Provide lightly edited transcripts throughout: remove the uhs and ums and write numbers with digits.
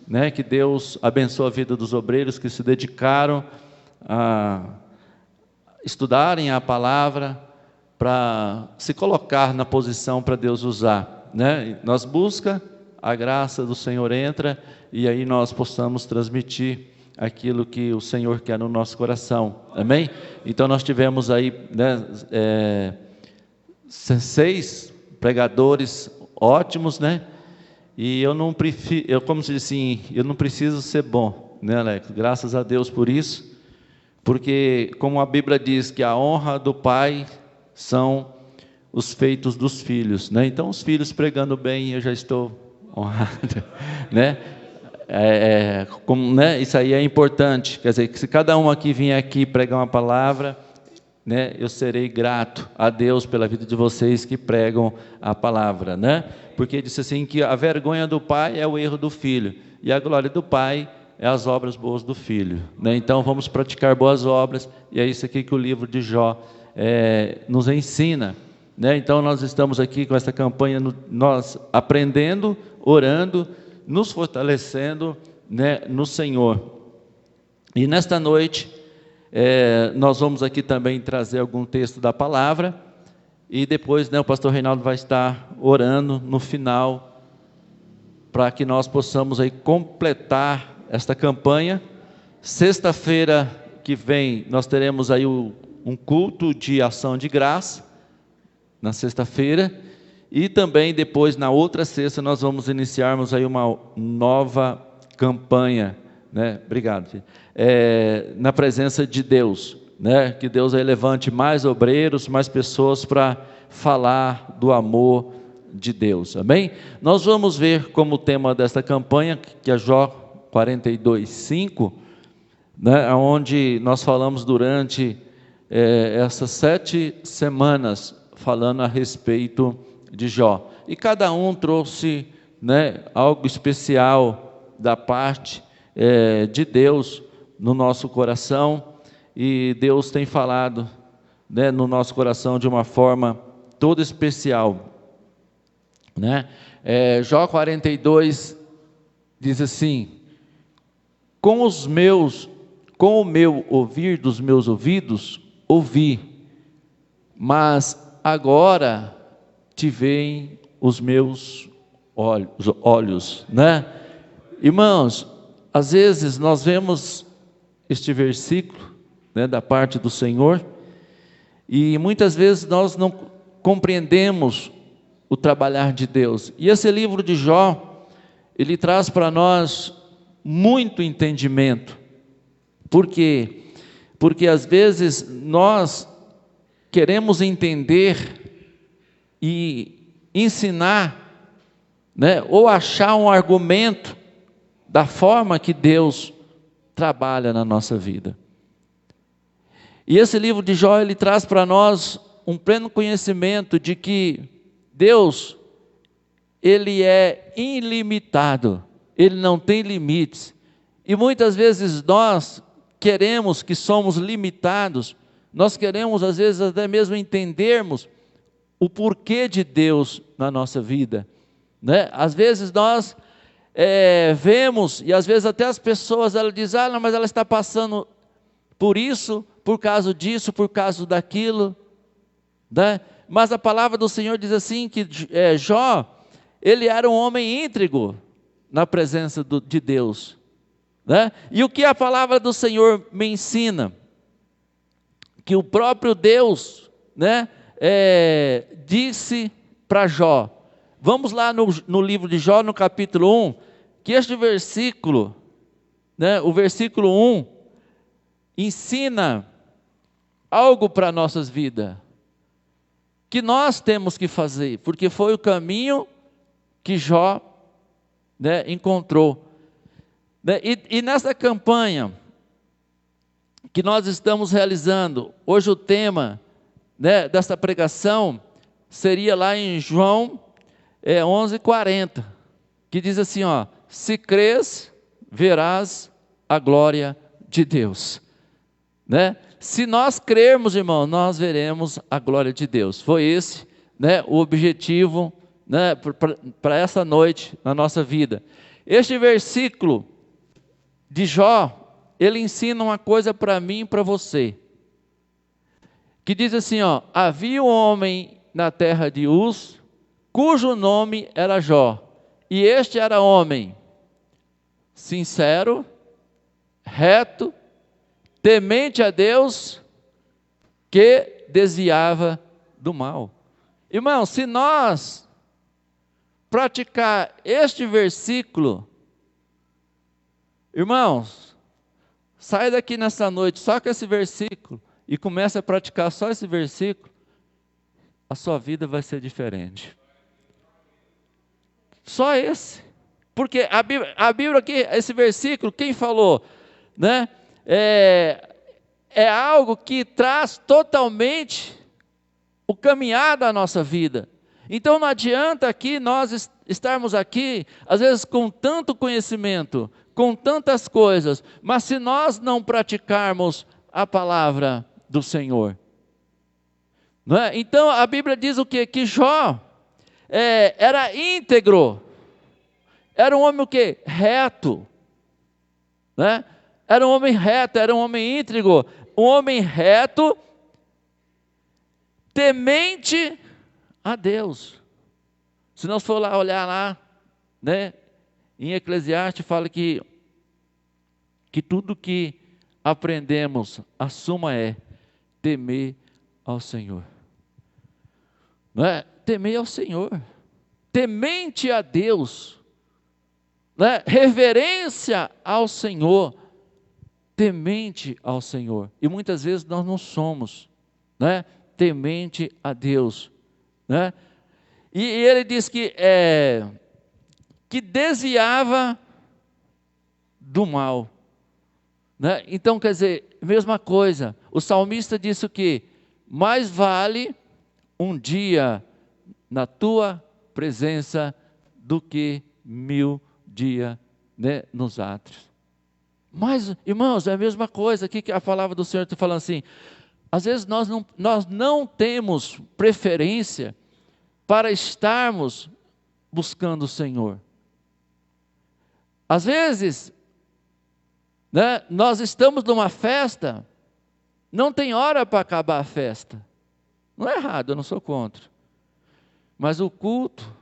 né, que Deus abençoe a vida dos obreiros que se dedicaram a estudarem a palavra para se colocar na posição para Deus usar, né? Nós busca, a graça do Senhor entra e aí nós possamos transmitir aquilo que o Senhor quer no nosso coração, amém? Então nós tivemos aí, né, 6 pregadores ótimos, né? E eu não prefiro, como se diz assim, eu não preciso ser bom, né, Alex? Graças a Deus por isso, porque como a Bíblia diz que a honra do pai são os feitos dos filhos, né? Então os filhos pregando bem, eu já estou honrado, né? Né? Isso aí é importante, quer dizer, que se cada um aqui vier aqui pregar uma palavra, né, eu serei grato a Deus pela vida de vocês que pregam a palavra, né? Porque disse assim que a vergonha do pai é o erro do filho e a glória do pai é as obras boas do filho, né? Então vamos praticar boas obras e é isso aqui que o livro de Jó nos ensina, né? Então nós estamos aqui com essa campanha, nós aprendendo, orando, nos fortalecendo, né, no Senhor. E nesta noite nós vamos aqui também trazer algum texto da palavra e depois, né, o pastor Reinaldo vai estar orando no final para que nós possamos aí completar esta campanha. Sexta-feira que vem nós teremos aí um culto de ação de graça na sexta-feira e também depois na outra sexta nós vamos iniciarmos aí uma nova campanha, né? Obrigado, filho. Na presença de Deus, né? Que Deus aí levante mais obreiros, mais pessoas para falar do amor de Deus, amém? Nós vamos ver como tema desta campanha, que é Jó 42:5, né? Onde nós falamos durante essas 7 semanas, falando a respeito de Jó, e cada um trouxe, né, algo especial da parte de Deus no nosso coração, e Deus tem falado, né, no nosso coração de uma forma toda especial, né? Jó 42 diz assim: com o meu ouvir dos meus ouvidos ouvi, mas agora te veem os meus olhos, né? Irmãos, às vezes nós vemos este versículo, né, da parte do Senhor, e muitas vezes nós não compreendemos o trabalhar de Deus, e esse livro de Jó, ele traz para nós muito entendimento. Por quê? Porque às vezes nós queremos entender e ensinar, né, ou achar um argumento da forma que Deus trabalha na nossa vida. E esse livro de Jó, ele traz para nós um pleno conhecimento de que Deus, ele é ilimitado, ele não tem limites, e muitas vezes nós queremos que somos limitados, nós queremos às vezes até mesmo entendermos o porquê de Deus na nossa vida, né? Às vezes nós vemos, e às vezes até as pessoas, elas dizem, não, mas ela está passando por isso, por causa disso, por causa daquilo, né? Mas a palavra do Senhor diz assim, que Jó, ele era um homem íntegro na presença de Deus, né? E o que a palavra do Senhor me ensina? Que o próprio Deus, né, disse para Jó, vamos lá no livro de Jó, no capítulo 1, que este versículo, né, o versículo 1, ensina algo para nossas vidas, que nós temos que fazer, porque foi o caminho que Jó, né, encontrou, né? E nessa campanha que nós estamos realizando, hoje o tema, né, dessa pregação seria lá em João 11:40, que diz assim, ó: se crês, verás a glória de Deus, né? Se nós crermos, irmão, nós veremos a glória de Deus. Foi esse, né, o objetivo, né, para essa noite na nossa vida. Este versículo de Jó, ele ensina uma coisa para mim e para você. Que diz assim, ó: havia um homem na terra de Uz, cujo nome era Jó. E este era homem sincero, reto, temente a Deus, que desviava do mal. Irmão, se nós praticar este versículo, irmãos, sai daqui nessa noite só com esse versículo e comece a praticar só esse versículo, a sua vida vai ser diferente. Só esse. Porque a Bíblia aqui, esse versículo, quem falou, né? É algo que traz totalmente o caminhar da nossa vida. Então não adianta aqui nós estarmos aqui, às vezes com tanto conhecimento, com tantas coisas, mas se nós não praticarmos a palavra do Senhor. Não é? Então a Bíblia diz o quê? Que Jó era íntegro, era um homem o quê? Reto, né? Era um homem reto, era um homem íntegro, um homem reto, temente a Deus. Se nós for lá olhar lá, né, em Eclesiastes fala que tudo que aprendemos, a suma é temer ao Senhor. Não é? Temer ao Senhor, temente a Deus, né? Reverência ao Senhor, temente ao Senhor. E muitas vezes nós não somos, né, temente a Deus, né? E ele diz que desviava do mal, né? Então quer dizer, mesma coisa, o salmista disse o que? Mais vale um dia na tua presença do que 1000 dias, né, nos átrios. Mas, irmãos, é a mesma coisa aqui que a palavra do Senhor está falando assim. Às vezes nós não temos preferência para estarmos buscando o Senhor. Às vezes, né, nós estamos numa festa, não tem hora para acabar a festa. Não é errado, eu não sou contra. Mas o culto,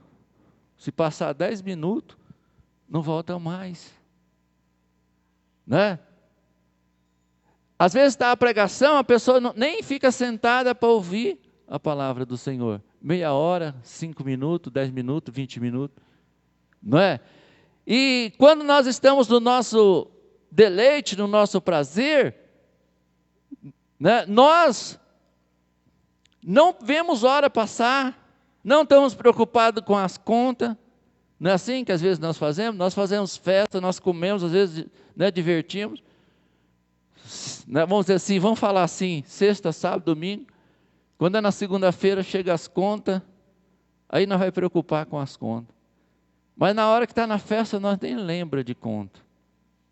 se passar 10 minutos, não volta mais. Né? Às vezes está a pregação, a pessoa nem fica sentada para ouvir a palavra do Senhor. Meia hora, 5 minutos, 10 minutos, 20 minutos. Não é? E quando nós estamos no nosso deleite, no nosso prazer, né, nós não vemos hora passar, não estamos preocupados com as contas. Não é assim que às vezes nós fazemos? Nós fazemos festa, nós comemos, às vezes, né, divertimos. Né, vamos dizer assim, vamos falar assim, sexta, sábado, domingo. Quando é na segunda-feira, chega as contas, aí nós vamos preocupar com as contas. Mas na hora que está na festa, nós nem lembra de conta.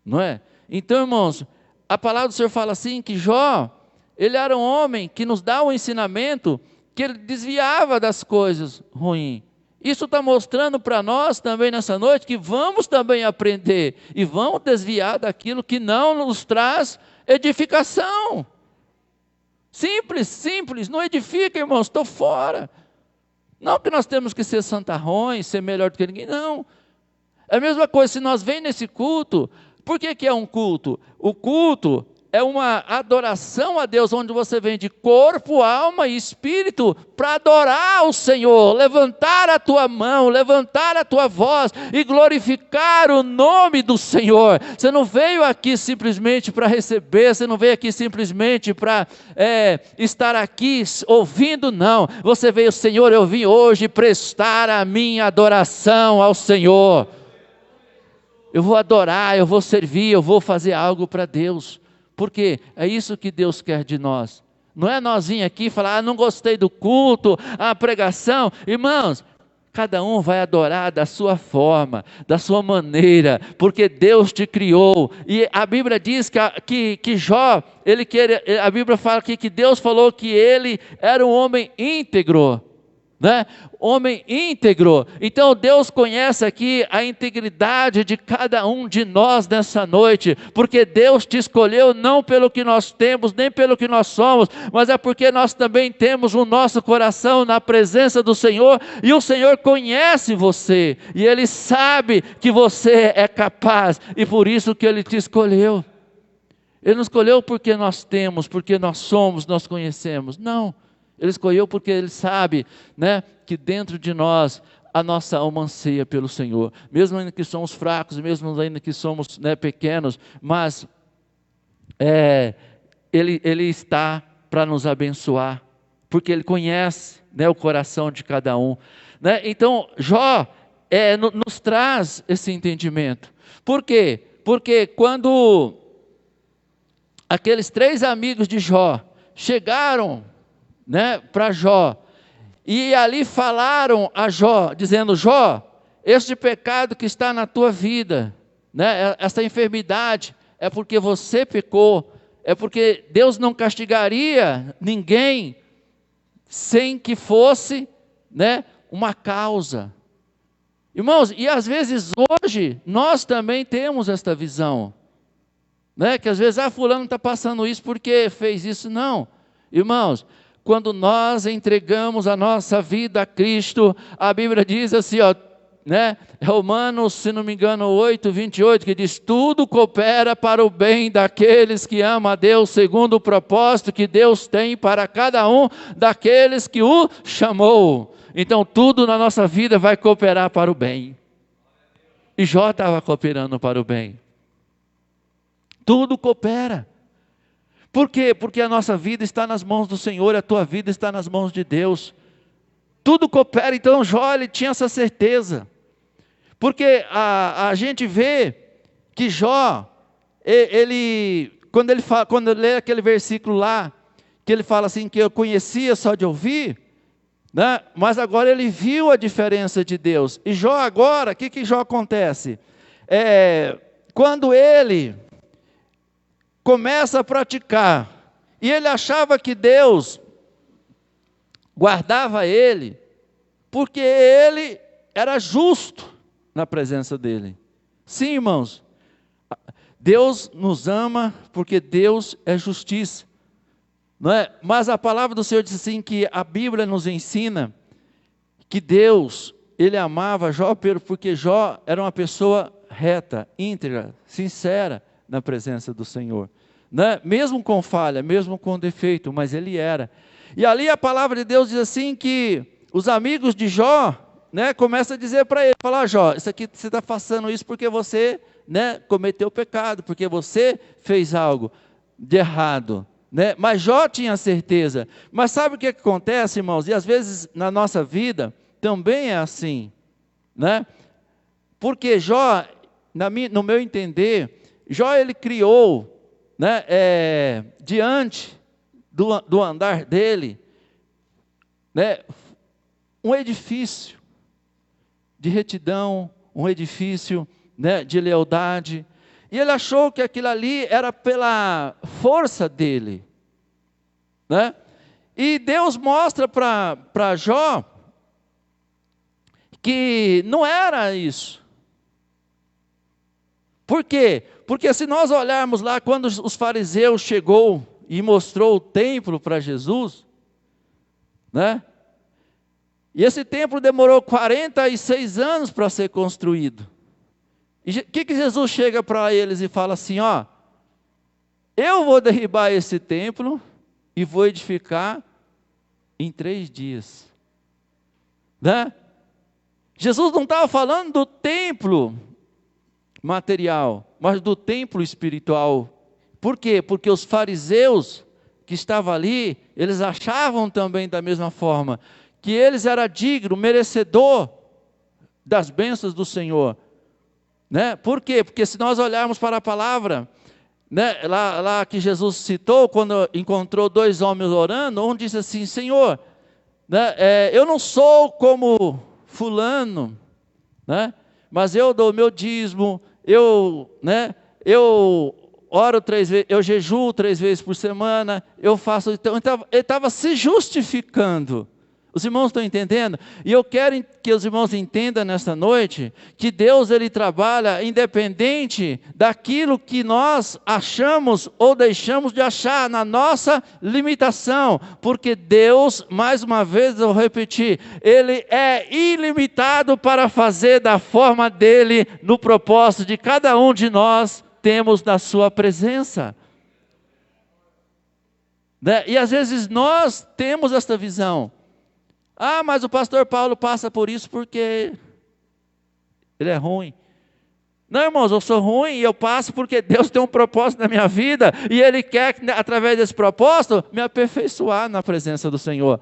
Não é? Então, irmãos, a palavra do Senhor fala assim, que Jó, ele era um homem que nos dá um ensinamento, que ele desviava das coisas ruins. Isso está mostrando para nós também nessa noite, que vamos também aprender, e vamos desviar daquilo que não nos traz edificação. Simples, simples, não edifica, irmãos, estou fora. Não que nós temos que ser santarrões, ser melhor do que ninguém, não. É a mesma coisa, se nós vem nesse culto, por que é um culto? O culto é uma adoração a Deus, onde você vem de corpo, alma e espírito para adorar o Senhor, levantar a tua mão, levantar a tua voz e glorificar o nome do Senhor. Você não veio aqui simplesmente para receber, você não veio aqui simplesmente para estar aqui ouvindo, não. Você veio, Senhor, eu vim hoje prestar a minha adoração ao Senhor. Eu vou adorar, eu vou servir, eu vou fazer algo para Deus. Porque é isso que Deus quer de nós. Não é nós vir aqui e falar, não gostei do culto, a pregação. Irmãos, cada um vai adorar da sua forma, da sua maneira, porque Deus te criou. E a Bíblia diz que Jó, a Bíblia fala aqui que Deus falou que ele era um homem íntegro. né? Homem íntegro. Então Deus conhece aqui a integridade de cada um de nós nessa noite, porque Deus te escolheu não pelo que nós temos, nem pelo que nós somos, mas é porque nós também temos o nosso coração na presença do Senhor, e o Senhor conhece você, e Ele sabe que você é capaz, e por isso que Ele te escolheu. Ele não escolheu porque nós temos, porque nós somos, nós conhecemos, não. Ele escolheu porque Ele sabe, né, que dentro de nós a nossa alma anseia pelo Senhor, mesmo ainda que somos fracos, mesmo ainda que somos, né, pequenos, mas Ele está para nos abençoar, porque Ele conhece, né, o coração de cada um, né? Então Jó nos traz esse entendimento. Por quê? Porque quando aqueles 3 amigos de Jó chegaram, né, para Jó, e ali falaram a Jó, dizendo: Jó, este pecado que está na tua vida, né, essa enfermidade, é porque você pecou, é porque Deus não castigaria ninguém sem que fosse, né, uma causa. Irmãos, e às vezes hoje nós também temos esta visão, né, que às vezes fulano está passando isso porque fez isso. Não, irmãos, quando nós entregamos a nossa vida a Cristo, a Bíblia diz assim, né? Romanos, se não me engano, 8:28, que diz: tudo coopera para o bem daqueles que amam a Deus, segundo o propósito que Deus tem para cada um daqueles que o chamou. Então tudo na nossa vida vai cooperar para o bem. E Jó estava cooperando para o bem. Tudo coopera. Por quê? Porque a nossa vida está nas mãos do Senhor, a tua vida está nas mãos de Deus. Tudo coopera. Então Jó, ele tinha essa certeza. Porque a gente vê que Jó, quando lê aquele versículo lá, que ele fala assim, que eu conhecia só de ouvir, né? Mas agora ele viu a diferença de Deus. E Jó agora, o que Jó acontece? Quando ele começa a praticar, e ele achava que Deus guardava ele, porque ele era justo na presença dele. Sim, irmãos, Deus nos ama porque Deus é justiça, não é? Mas a palavra do Senhor diz assim, que a Bíblia nos ensina que Deus, Ele amava Jó porque Jó era uma pessoa reta, íntegra, sincera na presença do Senhor, né? Mesmo com falha, mesmo com defeito, mas ele era. E ali a palavra de Deus diz assim, que os amigos de Jó, né, começam a dizer para ele, falar: Jó, isso aqui você está passando isso porque você, né, cometeu pecado, porque você fez algo de errado, né? Mas Jó tinha certeza. Mas sabe o que acontece, irmãos? E às vezes na nossa vida também é assim, né? Porque Jó, no meu entender, Jó ele criou, né, diante do andar dele, né, um edifício de retidão, um edifício, né, de lealdade, e ele achou que aquilo ali era pela força dele, né? E Deus mostra para Jó que não era isso. Por quê? Porque se nós olharmos lá, quando os fariseus chegou e mostrou o templo para Jesus, né? E esse templo demorou 46 anos para ser construído. E o que Jesus chega para eles e fala assim: eu vou derribar esse templo e vou edificar em 3 dias. Né? Jesus não estava falando do templo material, mas do templo espiritual. Por quê? Porque os fariseus que estavam ali, eles achavam também da mesma forma, que eles eram dignos, merecedor das bênçãos do Senhor, né? Por quê? Porque se nós olharmos para a palavra, né, lá que Jesus citou, quando encontrou 2 homens orando, um disse assim: Senhor, né, eu não sou como fulano, né, mas eu dou meu dízimo, eu oro 3 vezes, eu jejuo 3 vezes por semana, eu faço. Então ele estava se justificando. Os irmãos estão entendendo? E eu quero que os irmãos entendam nesta noite que Deus, Ele trabalha independente daquilo que nós achamos ou deixamos de achar na nossa limitação, porque Deus, mais uma vez eu vou repetir, Ele é ilimitado para fazer da forma dEle, no propósito de cada um de nós temos na sua presença. Né? E às vezes nós temos esta visão. Ah, mas o pastor Paulo passa por isso porque ele é ruim. Não, irmãos, eu sou ruim e eu passo porque Deus tem um propósito na minha vida e Ele quer, através desse propósito, me aperfeiçoar na presença do Senhor.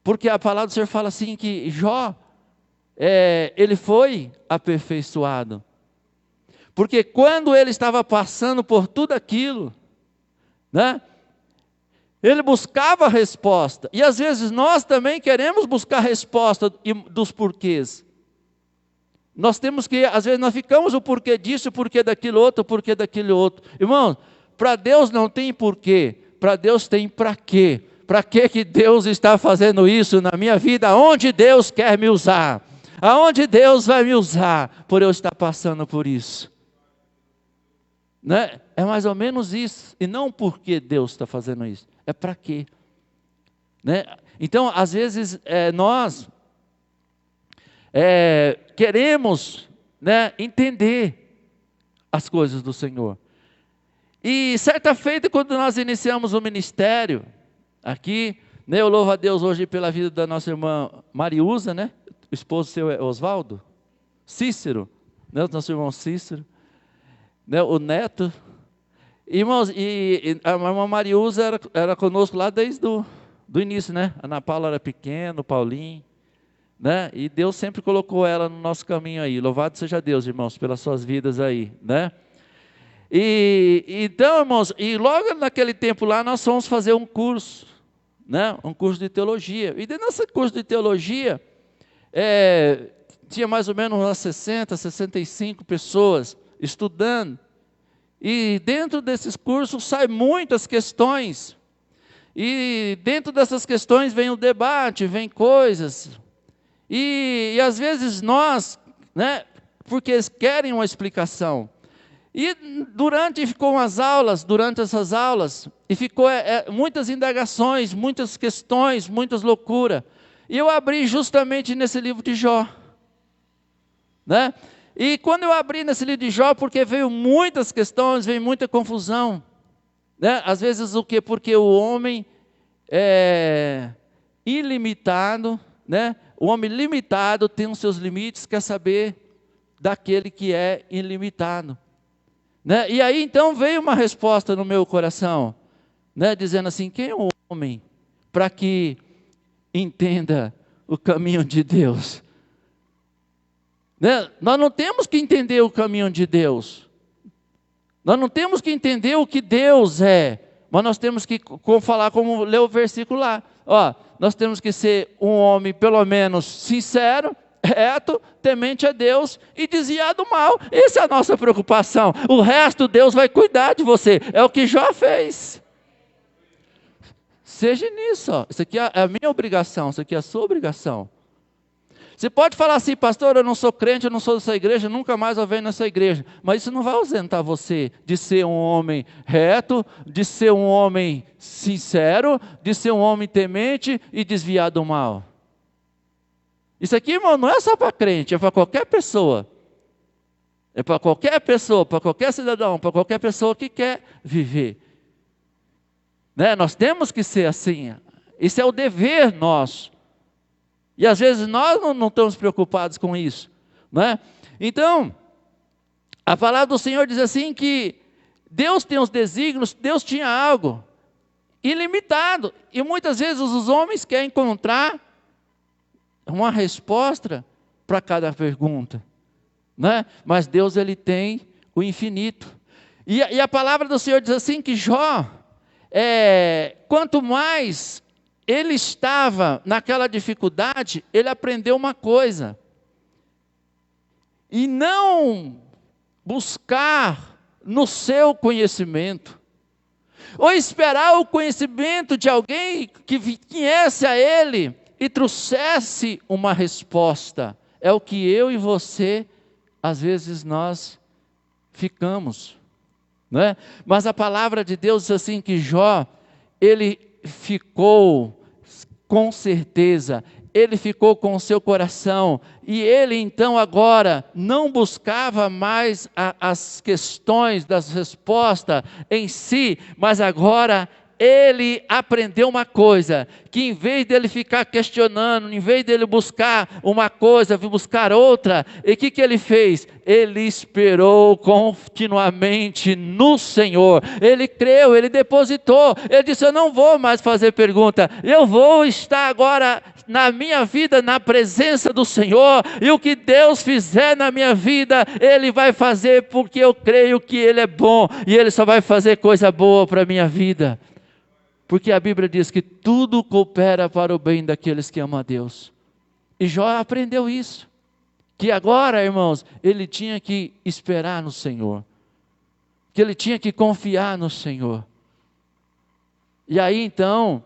Porque a palavra do Senhor fala assim que Jó, ele foi aperfeiçoado. Porque quando ele estava passando por tudo aquilo, né? Ele buscava a resposta, e às vezes nós também queremos buscar a resposta dos porquês. Nós temos que, às vezes nós ficamos o porquê disso, o porquê daquilo outro, o porquê daquele outro. Irmão, para Deus não tem porquê, para Deus tem para quê. Para que Deus está fazendo isso na minha vida? Aonde Deus quer me usar? Aonde Deus vai me usar por eu estar passando por isso? Né? É mais ou menos isso, e não porque Deus está fazendo isso, é para quê? Né? Então, às vezes, nós queremos, né, entender as coisas do Senhor. E certa feita, quando nós iniciamos o ministério, aqui, né, eu louvo a Deus hoje pela vida da nossa irmã Mariusa, né, o esposo seu é Oswaldo, Cícero, né, o nosso irmão Cícero, né, o neto. Irmãos, e a irmã Mariusa era conosco lá desde do início, né? A Ana Paula era pequena, o Paulinho, né? E Deus sempre colocou ela no nosso caminho aí. Louvado seja Deus, irmãos, pelas suas vidas aí, né? E então, irmãos, e logo naquele tempo lá nós fomos fazer um curso, né? Um curso de teologia. E dentro desse curso de teologia, tinha mais ou menos umas 60, 65 pessoas estudando. E dentro desses cursos saem muitas questões. E dentro dessas questões vem o debate, vem coisas. E às vezes nós, né, porque eles querem uma explicação. E durante essas aulas, e ficou muitas indagações, muitas questões, muitas loucuras. E eu abri justamente nesse livro de Jó. Né? E quando eu abri nesse livro de Jó, porque veio muitas questões, veio muita confusão, né? Às vezes o quê? Porque o homem é ilimitado, né? O homem limitado tem os seus limites, quer saber daquele que é ilimitado, né? E aí então veio uma resposta no meu coração, né? Dizendo assim, quem é o homem para que entenda o caminho de Deus? Né? Nós não temos que entender o caminho de Deus. Nós não temos que entender o que Deus é. Mas nós temos que falar como leu o versículo lá. Ó, nós temos que ser um homem pelo menos sincero, reto, temente a Deus e desviar do mal. Essa é a nossa preocupação. O resto Deus vai cuidar de você. É o que Jó fez. Seja nisso. Ó. Isso aqui é a minha obrigação. Isso aqui é a sua obrigação. Você pode falar assim, pastor, eu não sou crente, eu não sou dessa igreja, nunca mais eu venho nessa igreja. Mas isso não vai ausentar você de ser um homem reto, de ser um homem sincero, de ser um homem temente e desviar do mal. Isso aqui, irmão, não é só para crente, é para qualquer pessoa. É para qualquer pessoa, para qualquer cidadão, para qualquer pessoa que quer viver. Né? Nós temos que ser assim. Isso é o dever nosso. E às vezes nós não estamos preocupados com isso, né? Então, a palavra do Senhor diz assim que Deus tem os desígnios, Deus tinha algo ilimitado. E muitas vezes os homens querem encontrar uma resposta para cada pergunta, né? Mas Deus, Ele tem o infinito. E a palavra do Senhor diz assim que Jó, quanto mais ele estava naquela dificuldade, ele aprendeu uma coisa. E não buscar no seu conhecimento. ou esperar o conhecimento de alguém que viesse a ele e trouxesse uma resposta. É o que eu e você, às vezes nós ficamos, não é? Mas a palavra de Deus diz assim que Jó, ele ficou com certeza, ele ficou com o seu coração, e ele então agora não buscava mais as questões das respostas em si, mas agora ele aprendeu uma coisa, que em vez dele ficar questionando, em vez dele buscar uma coisa, buscar outra, e o que ele fez? Ele esperou continuamente no Senhor, ele creu, ele depositou, ele disse: eu não vou mais fazer pergunta, eu vou estar agora na minha vida, na presença do Senhor, e o que Deus fizer na minha vida, Ele vai fazer, porque eu creio que Ele é bom, e Ele só vai fazer coisa boa para a minha vida. Porque a Bíblia diz que tudo coopera para o bem daqueles que amam a Deus. E Jó aprendeu isso. Que agora, irmãos, ele tinha que esperar no Senhor. Que ele tinha que confiar no Senhor. E aí então,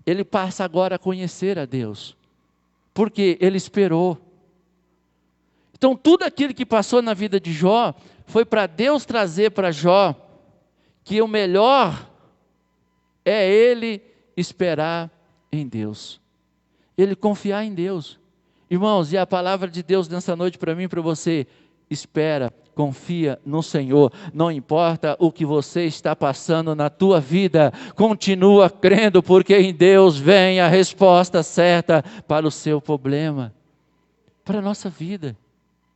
ele passa agora a conhecer a Deus. Porque ele esperou. Então tudo aquilo que passou na vida de Jó, foi para Deus trazer para Jó, que o melhor é ele esperar em Deus, ele confiar em Deus. Irmãos, e a palavra de Deus nessa noite para mim e para você: espera, confia no Senhor, não importa o que você está passando na tua vida, continua crendo, porque em Deus vem a resposta certa para o seu problema, para a nossa vida.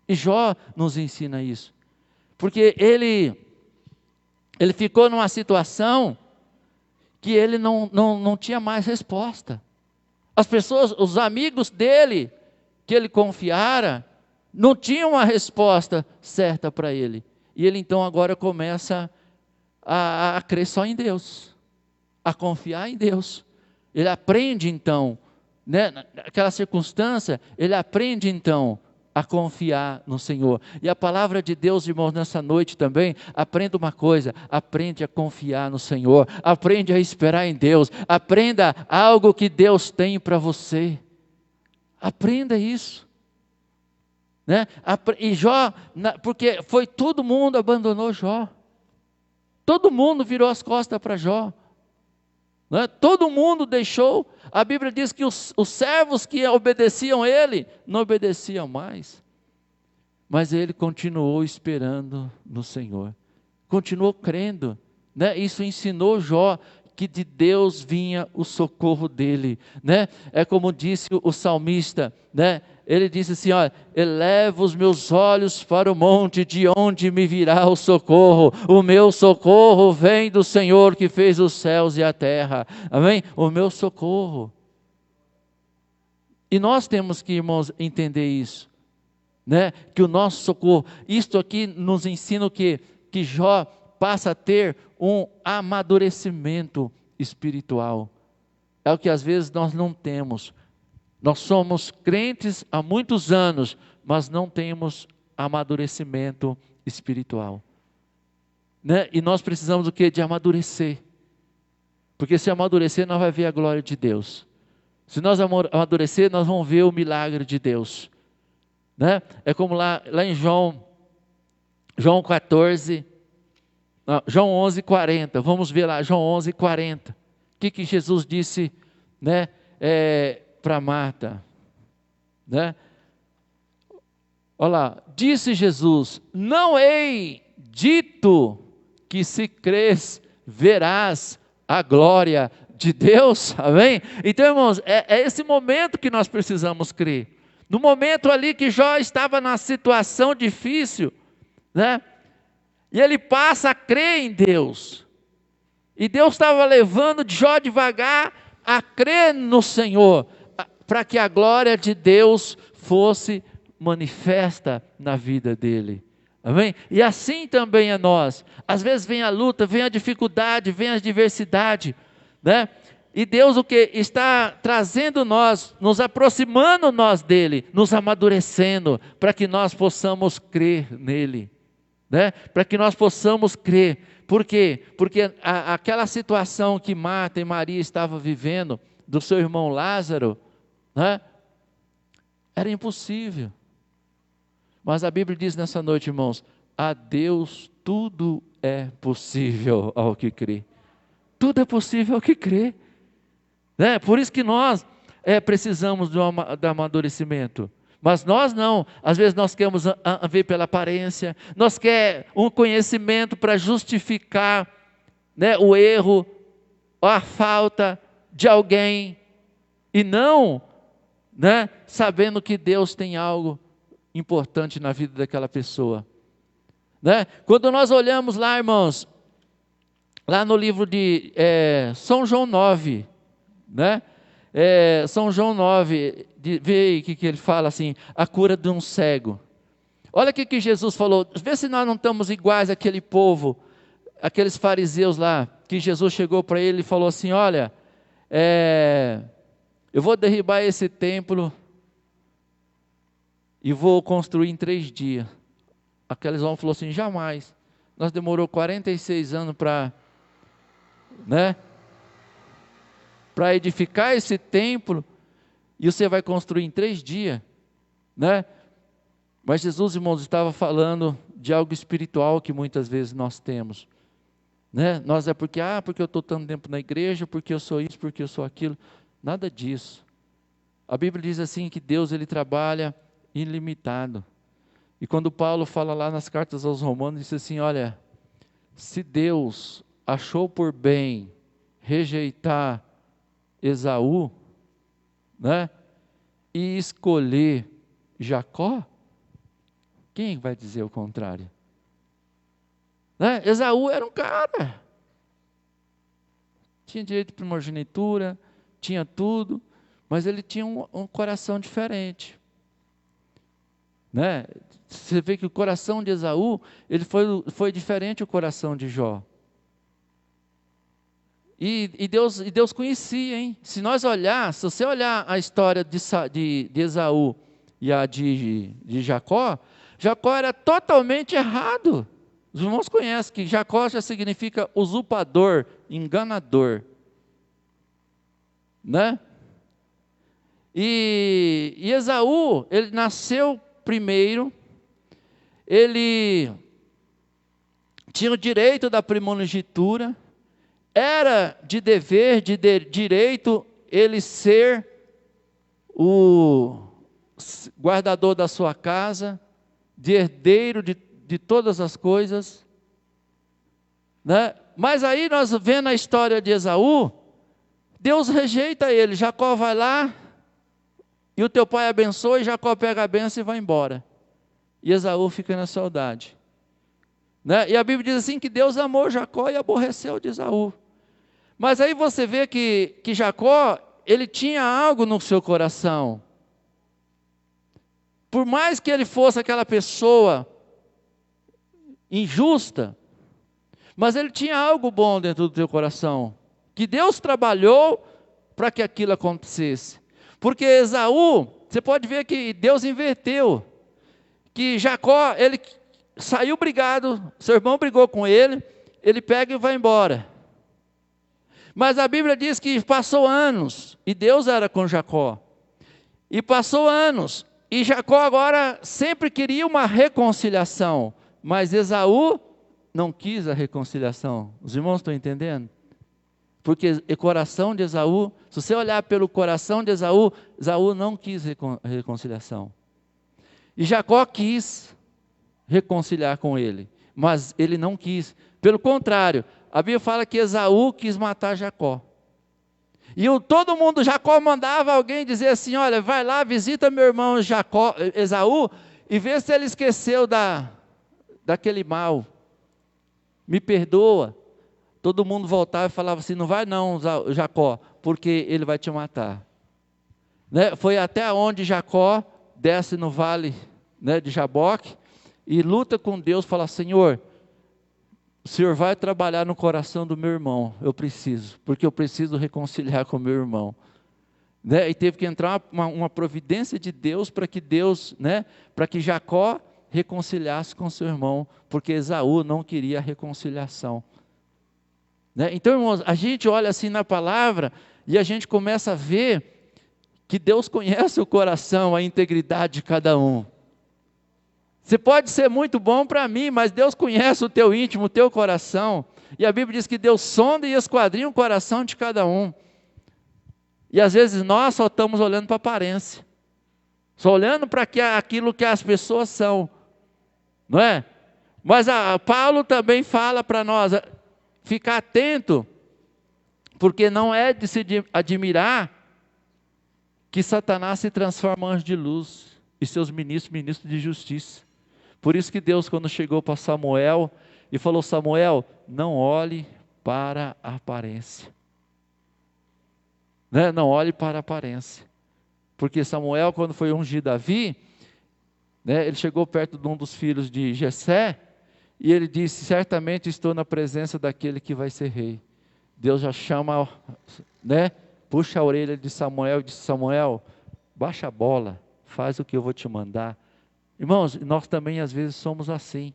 E Jó nos ensina isso, porque ele ficou numa situação que ele não tinha mais resposta. As pessoas, os amigos dele, que ele confiara, não tinham uma resposta certa para ele. E ele então agora começa a crer só em Deus, a confiar em Deus. Ele aprende então, né, naquela circunstância, ele aprende então a confiar no Senhor. E a palavra de Deus, irmãos, nessa noite também, aprenda uma coisa: aprende a confiar no Senhor, aprende a esperar em Deus, aprenda algo que Deus tem para você, aprenda isso, né? E Jó, porque foi todo mundo abandonou Jó, todo mundo virou as costas para Jó, né? Todo mundo deixou. A Bíblia diz que os servos que obedeciam ele, não obedeciam mais, mas ele continuou esperando no Senhor, continuou crendo, né? Isso ensinou Jó que de Deus vinha o socorro dele, né? É como disse o salmista, né? Ele disse assim: olha, eleva os meus olhos para o monte, de onde me virá o socorro? O meu socorro vem do Senhor que fez os céus e a terra. Amém? O meu socorro. E nós temos que, irmãos, entender isso, né? Que o nosso socorro, isto aqui nos ensina o quê? Que Jó passa a ter um amadurecimento espiritual. É o que às vezes nós não temos. Nós somos crentes há muitos anos, mas não temos amadurecimento espiritual, né? E nós precisamos do quê? De amadurecer, porque se amadurecer nós vamos ver a glória de Deus. Se nós amadurecer, nós vamos ver o milagre de Deus, né? É como lá em João 14, João 11:40, vamos ver lá, João 11:40, o que Jesus disse, né? Para Marta, né? Olha lá, disse Jesus: não hei dito que se crês, verás a glória de Deus, amém? Então, irmãos, é esse momento que nós precisamos crer, no momento ali que Jó estava numa situação difícil, né? E ele passa a crer em Deus, e Deus estava levando Jó devagar a crer no Senhor, para que a glória de Deus fosse manifesta na vida dele, amém? E assim também é nós, às vezes vem a luta, vem a dificuldade, vem a adversidade, né? E Deus o que? Está trazendo nós, nos aproximando nós dele, nos amadurecendo, para que nós possamos crer nele, né? Para que nós possamos crer. Por quê? Porque aquela situação que Marta e Maria estavam vivendo, do seu irmão Lázaro, né? Era impossível. Mas a Bíblia diz nessa noite, irmãos, a Deus tudo é possível ao que crê. Tudo é possível ao que crê. Né? Por isso que nós precisamos de amadurecimento. Mas nós não. Às vezes nós queremos ver pela aparência. Nós queremos um conhecimento para justificar, né, o erro, ou a falta de alguém. E não, né, sabendo que Deus tem algo importante na vida daquela pessoa. Né? Quando nós olhamos lá, irmãos, lá no livro de São João 9, né? São João 9, vê aí que ele fala assim, a cura de um cego. Olha o que Jesus falou, vê se nós não estamos iguais àquele povo, aqueles fariseus lá, que Jesus chegou para ele e falou assim, olha, eu vou derribar esse templo e vou construir em 3 dias. Aqueles homens falaram assim, jamais, nós demorou 46 anos para, né, para edificar esse templo, e você vai construir em 3 dias, né? Mas Jesus, irmãos, estava falando de algo espiritual que muitas vezes nós temos, né? Nós porque eu estou tanto tempo na igreja, porque eu sou isso, porque eu sou aquilo, nada disso. A Bíblia diz assim que Deus, ele trabalha ilimitado, e quando Paulo fala lá nas cartas aos Romanos, diz assim, olha, se Deus achou por bem rejeitar Esaú, né, e escolher Jacó, quem vai dizer o contrário? Né? Esaú era um cara, tinha direito de primogenitura, tinha tudo, mas ele tinha um coração diferente, né? Você vê que o coração de Esaú, ele foi diferente do coração de Jó. E Deus conhecia, hein? Se você olhar a história de Esaú e a de Jacó, Jacó era totalmente errado. Os irmãos conhecem que Jacó já significa usurpador, enganador, né? E Esaú, ele nasceu primeiro, ele tinha o direito da primogenitura, era de dever, de direito, ele ser o guardador da sua casa, de herdeiro de todas as coisas, né? Mas aí nós vendo a história de Esaú, Deus rejeita ele, Jacó vai lá, e o teu pai abençoa, e Jacó pega a bênção e vai embora, e Esaú fica na saudade, né? E a Bíblia diz assim, que Deus amou Jacó e aborreceu de Esaú. Mas aí você vê que Jacó, ele tinha algo no seu coração. Por mais que ele fosse aquela pessoa injusta, mas ele tinha algo bom dentro do teu coração, que Deus trabalhou para que aquilo acontecesse. Porque Esaú, você pode ver que Deus inverteu, que Jacó, ele saiu brigado, seu irmão brigou com ele pega e vai embora. Mas a Bíblia diz que passou anos, e Deus era com Jacó, e passou anos, e Jacó agora sempre queria uma reconciliação, mas Esaú não quis a reconciliação. Os irmãos estão entendendo? Porque o coração de Esaú, se você olhar pelo coração de Esaú, Esaú não quis reconciliação. E Jacó quis reconciliar com ele, mas ele não quis. Pelo contrário, a Bíblia fala que Esaú quis matar Jacó. E todo mundo, Jacó mandava alguém dizer assim, olha, vai lá, visita meu irmão Esaú, e vê se ele esqueceu daquele mal. Me perdoa. Todo mundo voltava e falava assim, não vai não, Jacó, porque ele vai te matar. Né? Foi até onde Jacó desce no vale, né, de Jaboque, e luta com Deus, fala, Senhor, o Senhor vai trabalhar no coração do meu irmão, porque eu preciso reconciliar com o meu irmão. Né? E teve que entrar uma providência de Deus para que Deus, né, para que Jacó reconciliasse com seu irmão, porque Esaú não queria a reconciliação. Né? Então, irmãos, a gente olha assim na palavra e a gente começa a ver que Deus conhece o coração, a integridade de cada um. Você pode ser muito bom para mim, mas Deus conhece o teu íntimo, o teu coração. E a Bíblia diz que Deus sonda e esquadrinha o coração de cada um. E às vezes nós só estamos olhando para a aparência, só olhando para aquilo que as pessoas são, não é? Mas Paulo também fala para nós, ficar atento, porque não é de se admirar que Satanás se transforma em anjo de luz, e seus ministros de justiça. Por isso que Deus, quando chegou para Samuel, e falou: Samuel, não olhe para a aparência. Né? Não olhe para a aparência. Porque Samuel, quando foi ungir Davi, né, ele chegou perto de um dos filhos de Jessé, e ele disse: certamente estou na presença daquele que vai ser rei. Deus já chama, né, puxa a orelha de Samuel e disse: Samuel, baixa a bola, faz o que eu vou te mandar. Irmãos, nós também às vezes somos assim.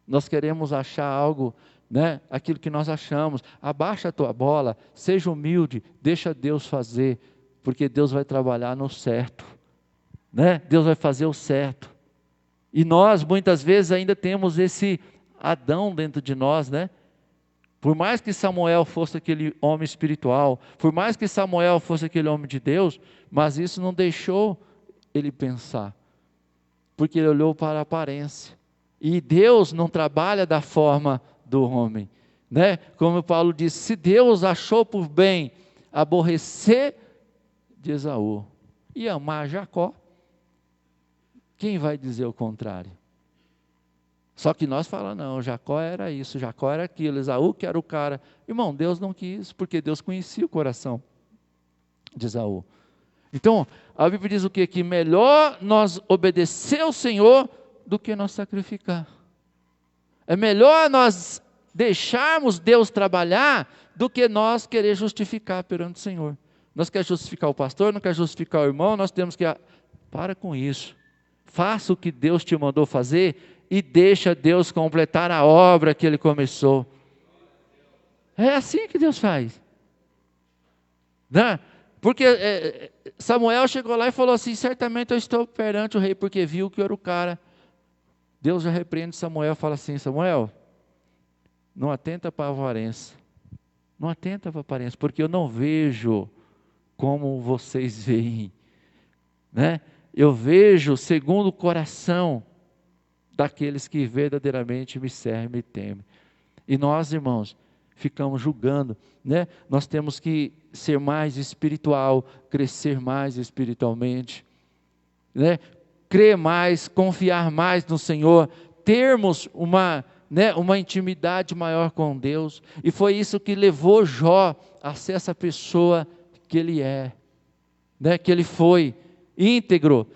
Nós queremos achar algo, né, aquilo que nós achamos. Abaixa a tua bola, seja humilde, deixa Deus fazer, porque Deus vai trabalhar no certo, né? Deus vai fazer o certo. E nós muitas vezes ainda temos esse Adão dentro de nós, né? Por mais que Samuel fosse aquele homem espiritual, por mais que Samuel fosse aquele homem de Deus, mas isso não deixou ele pensar, porque ele olhou para a aparência. E Deus não trabalha da forma do homem, né? Como Paulo disse, se Deus achou por bem aborrecer de Esaú e amar Jacó, quem vai dizer o contrário? Só que nós falamos: não, Jacó era isso, Jacó era aquilo, Esaú que era o cara. Irmão, Deus não quis, porque Deus conhecia o coração de Esaú. Então, a Bíblia diz o quê? Que melhor nós obedecer ao Senhor do que nós sacrificar. É melhor nós deixarmos Deus trabalhar do que nós querer justificar perante o Senhor. Nós queremos justificar o pastor, não queremos justificar o irmão, nós temos que... Para com isso. Faça o que Deus te mandou fazer e deixa Deus completar a obra que Ele começou. É assim que Deus faz. Né? Porque Samuel chegou lá e falou assim: certamente eu estou perante o rei, porque viu que eu era o cara. Deus já repreende Samuel e fala assim: Samuel, não atenta para a aparência. Não atenta para a aparência, porque eu não vejo como vocês veem. Né? Eu vejo segundo o coração daqueles que verdadeiramente me servem e me temem. E nós, irmãos, ficamos julgando, né? Nós temos que ser mais espiritual, crescer mais espiritualmente, né? Crer mais, confiar mais no Senhor, termos uma intimidade maior com Deus. E foi isso que levou Jó a ser essa pessoa que ele é, né? Que ele foi íntegro,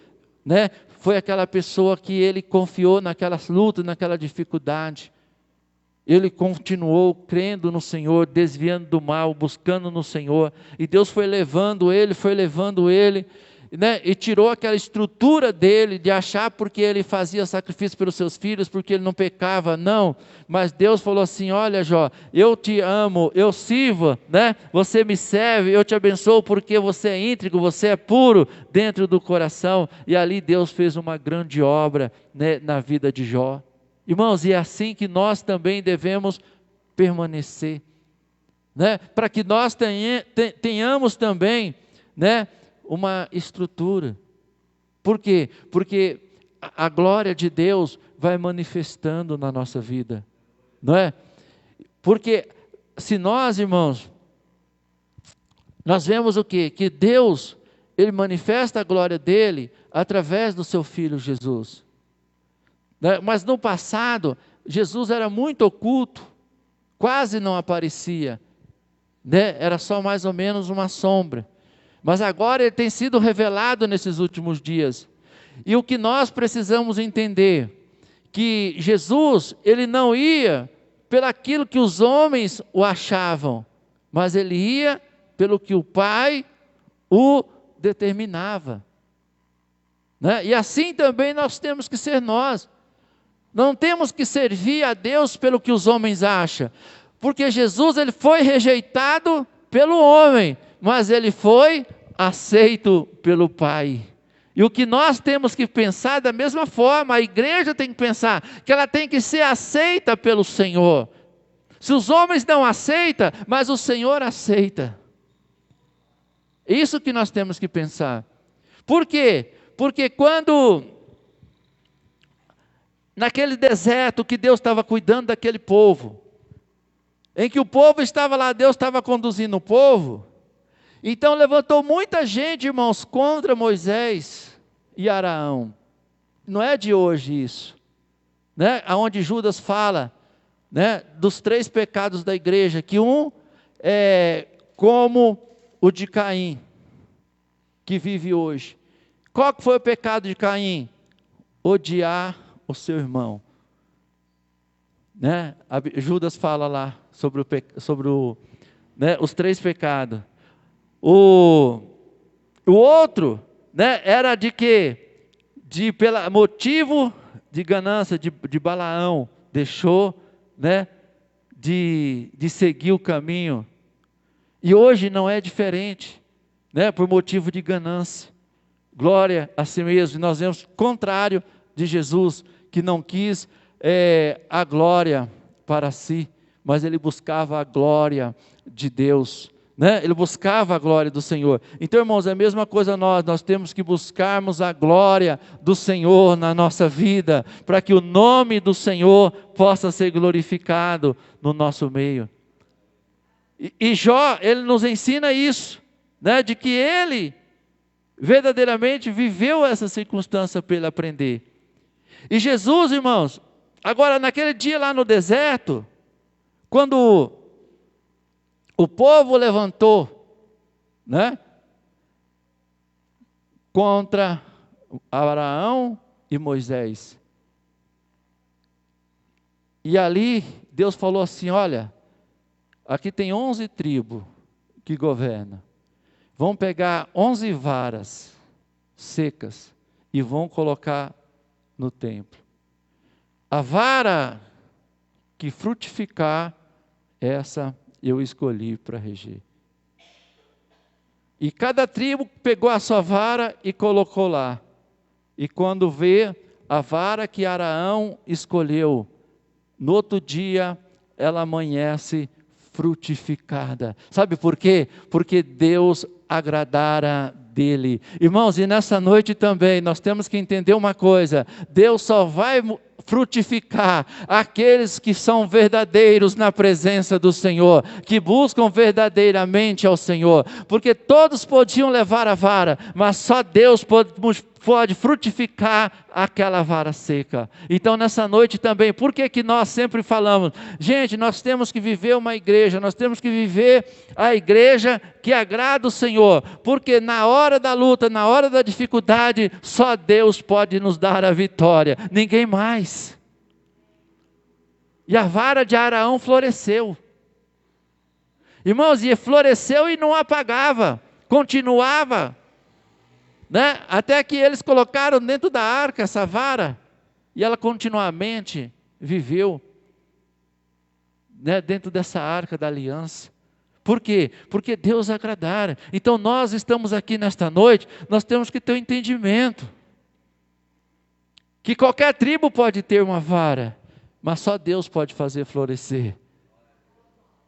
né? Foi aquela pessoa que ele confiou naquelas lutas, naquela dificuldade. Ele continuou crendo no Senhor, desviando do mal, buscando no Senhor. E Deus foi levando ele, né? E tirou aquela estrutura dele de achar porque ele fazia sacrifício pelos seus filhos, porque ele não pecava, não. Mas Deus falou assim: olha, Jó, eu te amo, eu sirvo, né? Você me serve, eu te abençoo porque você é íntegro, você é puro dentro do coração. E ali Deus fez uma grande obra, né, na vida de Jó. Irmãos, e é assim que nós também devemos permanecer, né? Para que nós tenhamos também, né, uma estrutura. Por quê? Porque a glória de Deus vai manifestando na nossa vida, não é? Porque se nós, irmãos, nós vemos o quê? Que Deus, Ele manifesta a glória dEle através do Seu Filho Jesus. Mas no passado, Jesus era muito oculto, quase não aparecia, né? Era só mais ou menos uma sombra. Mas agora Ele tem sido revelado nesses últimos dias. E o que nós precisamos entender, que Jesus, Ele não ia pelaquilo que os homens o achavam, mas Ele ia pelo que o Pai o determinava. Né? E assim também nós temos que ser nós. Não temos que servir a Deus pelo que os homens acham, porque Jesus ele foi rejeitado pelo homem, mas ele foi aceito pelo Pai. E o que nós temos que pensar da mesma forma, a igreja tem que pensar que ela tem que ser aceita pelo Senhor. Se os homens não aceitam, mas o Senhor aceita. Isso que nós temos que pensar. Por quê? Porque quando, naquele deserto que Deus estava cuidando daquele povo, em que o povo estava lá, Deus estava conduzindo o povo, então levantou muita gente, irmãos, contra Moisés e Arão. Não é de hoje isso, né? Aonde Judas fala, né, dos 3 pecados da igreja, que um é como o de Caim, que vive hoje. Qual que foi o pecado de Caim? Odiar o seu irmão, né? Judas fala lá sobre né, os 3 pecados. O outro, né, era de quê? Pelo motivo de ganância de Balaão, deixou, né, de seguir o caminho. E hoje não é diferente, né, por motivo de ganância. Glória a si mesmo. E nós vemos o contrário de Jesus, que não quis a glória para si, mas ele buscava a glória de Deus, né? Ele buscava a glória do Senhor. Então, irmãos, é a mesma coisa nós temos que buscarmos a glória do Senhor na nossa vida, para que o nome do Senhor possa ser glorificado no nosso meio. E Jó, ele nos ensina isso, né? De que ele verdadeiramente viveu essa circunstância para ele aprender. E Jesus, irmãos, agora naquele dia lá no deserto, quando o povo levantou, né, contra Arão e Moisés, e ali Deus falou assim: olha, aqui tem 11 tribos que governam, vão pegar 11 varas secas e vão colocar no templo. A vara que frutificar, essa eu escolhi para reger. E cada tribo pegou a sua vara e colocou lá. E quando vê a vara que Arão escolheu, no outro dia ela amanhece frutificada. Sabe por quê? Porque Deus agradara dele. Irmãos, e nessa noite também nós temos que entender uma coisa: Deus só vai frutificar aqueles que são verdadeiros na presença do Senhor, que buscam verdadeiramente ao Senhor, porque todos podiam levar a vara, mas só Deus pode frutificar aquela vara seca. Então nessa noite também, por que nós sempre falamos, gente, nós temos que viver uma igreja, nós temos que viver a igreja que agrada o Senhor, porque na hora da luta, na hora da dificuldade, só Deus pode nos dar a vitória, ninguém mais. E a vara de Arão floresceu, irmãos, e floresceu e não apagava, continuava, né? Até que eles colocaram dentro da arca essa vara, e ela continuamente viveu, né, dentro dessa arca da aliança. Por quê? Porque Deus agradara. Então nós estamos aqui nesta noite, nós temos que ter um entendimento, que qualquer tribo pode ter uma vara, mas só Deus pode fazer florescer.